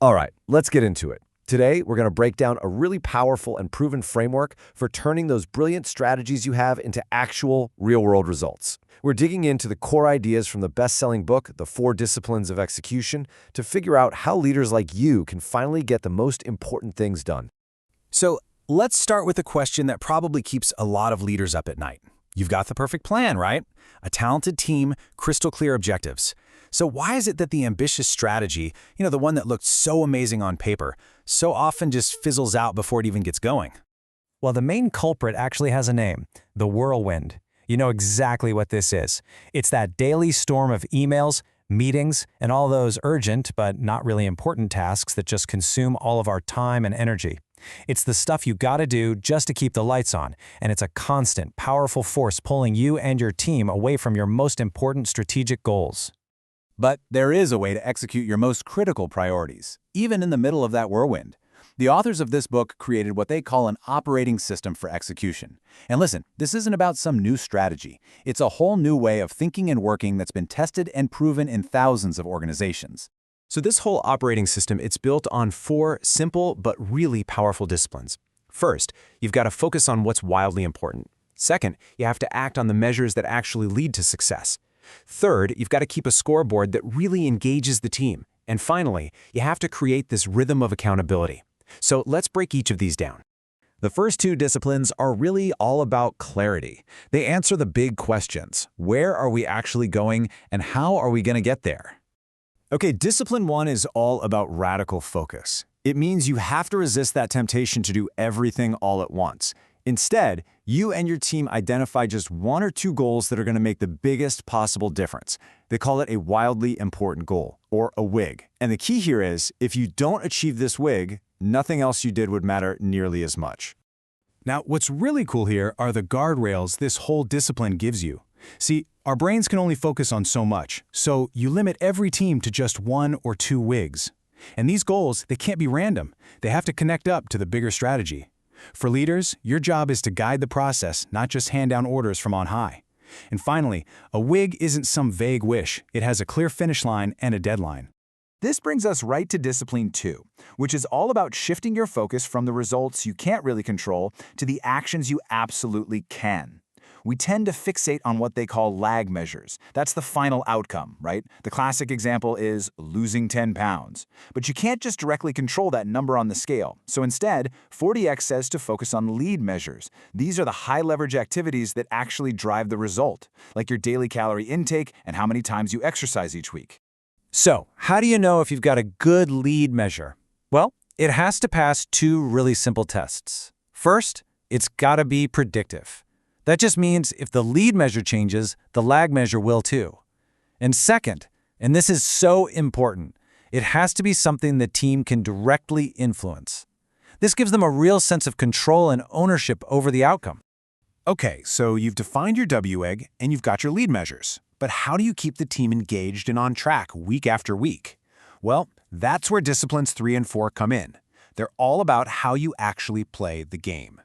All right, let's get into it. Today, we're going to break down a really powerful and proven framework for turning those brilliant strategies you have into actual real-world results. We're digging into the core ideas from the best-selling book, The 4 Disciplines of Execution, to figure out how leaders like you can finally get the most important things done. So let's start with a question that probably keeps a lot of leaders up at night. You've got the perfect plan, right? A talented team, crystal clear objectives. So why is it that the ambitious strategy, the one that looked so amazing on paper, so often just fizzles out before it even gets going? Well, the main culprit actually has a name, the whirlwind. You know exactly what this is. It's that daily storm of emails, meetings, and all those urgent but not really important tasks that just consume all of our time and energy. It's the stuff you gotta do just to keep the lights on, and it's a constant, powerful force pulling you and your team away from your most important strategic goals. But there is a way to execute your most critical priorities, even in the middle of that whirlwind. The authors of this book created what they call an operating system for execution. And listen, this isn't about some new strategy. It's a whole new way of thinking and working that's been tested and proven in thousands of organizations. So this whole operating system, it's built on 4 simple but really powerful disciplines. First, you've got to focus on what's wildly important. Second, you have to act on the measures that actually lead to success. Third, you've got to keep a scoreboard that really engages the team. And finally, you have to create this rhythm of accountability. So let's break each of these down. The first 2 disciplines are really all about clarity. They answer the big questions. Where are we actually going, and how are we going to get there? Okay, discipline 1 is all about radical focus. It means you have to resist that temptation to do everything all at once. Instead, you and your team identify just 1 or 2 goals that are going to make the biggest possible difference. They call it a wildly important goal, or a WIG. And the key here is, if you don't achieve this WIG, nothing else you did would matter nearly as much. Now, what's really cool here are the guardrails this whole discipline gives you. See, our brains can only focus on so much, so you limit every team to just 1 or 2 WIGs. And these goals, they can't be random. They have to connect up to the bigger strategy. For leaders, your job is to guide the process, not just hand down orders from on high. And finally, a WIG isn't some vague wish. It has a clear finish line and a deadline. This brings us right to Discipline 2, which is all about shifting your focus from the results you can't really control to the actions you absolutely can. We tend to fixate on what they call lag measures. That's the final outcome, right? The classic example is losing 10 pounds. But you can't just directly control that number on the scale. So instead, 40X says to focus on lead measures. These are the high-leverage activities that actually drive the result, like your daily calorie intake and how many times you exercise each week. So, how do you know if you've got a good lead measure? Well, it has to pass 2 really simple tests. First, it's got to be predictive. That just means if the lead measure changes, the lag measure will too. And second, and this is so important, it has to be something the team can directly influence. This gives them a real sense of control and ownership over the outcome. Okay, so you've defined your WIG and you've got your lead measures. But how do you keep the team engaged and on track week after week? Well, that's where Disciplines 3 and 4 come in. They're all about how you actually play the game.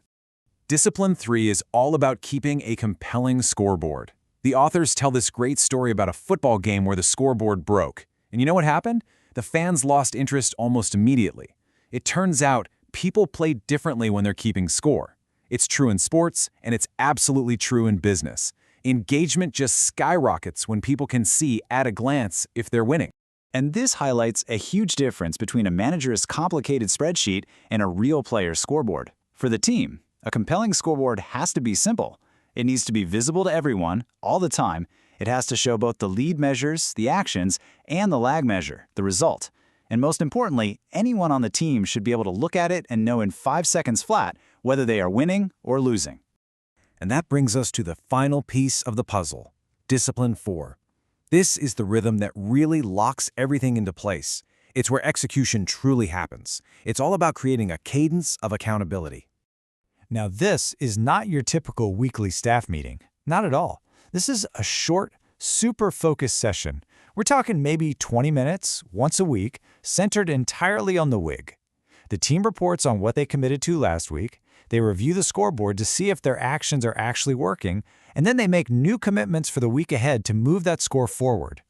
Discipline 3 is all about keeping a compelling scoreboard. The authors tell this great story about a football game where the scoreboard broke. And you know what happened? The fans lost interest almost immediately. It turns out people play differently when they're keeping score. It's true in sports, and it's absolutely true in business. Engagement just skyrockets when people can see at a glance if they're winning. And this highlights a huge difference between a manager's complicated spreadsheet and a real player's scoreboard. For the team, a compelling scoreboard has to be simple. It needs to be visible to everyone, all the time. It has to show both the lead measures, the actions, and the lag measure, the result. And most importantly, anyone on the team should be able to look at it and know in 5 seconds flat whether they are winning or losing. And that brings us to the final piece of the puzzle, Discipline 4. This is the rhythm that really locks everything into place. It's where execution truly happens. It's all about creating a cadence of accountability. Now, this is not your typical weekly staff meeting. Not at all. This is a short, super focused session. We're talking maybe 20 minutes, once a week, centered entirely on the WIG. The team reports on what they committed to last week. They review the scoreboard to see if their actions are actually working, and then they make new commitments for the week ahead to move that score forward.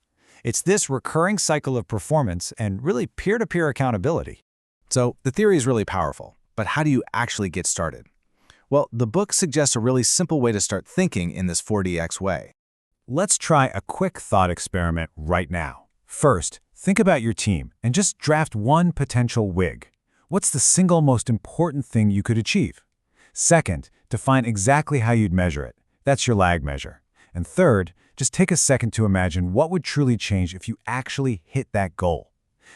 It's this recurring cycle of performance and really peer-to-peer accountability. So the theory is really powerful, but how do you actually get started? Well, the book suggests a really simple way to start thinking in this 4DX way. Let's try a quick thought experiment right now. First, think about your team and just draft one potential WIG. What's the single most important thing you could achieve? Second, define exactly how you'd measure it. That's your lag measure. And third, just take a second to imagine what would truly change if you actually hit that goal.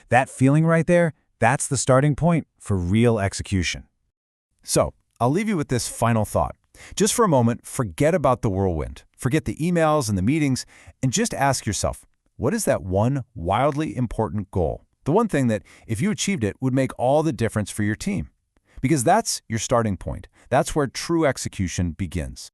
That feeling right there, that's the starting point for real execution. So, I'll leave you with this final thought. Just for a moment, forget about the whirlwind. Forget the emails and the meetings, and just ask yourself, what is that one wildly important goal? The one thing that, if you achieved it, would make all the difference for your team. Because that's your starting point. That's where true execution begins.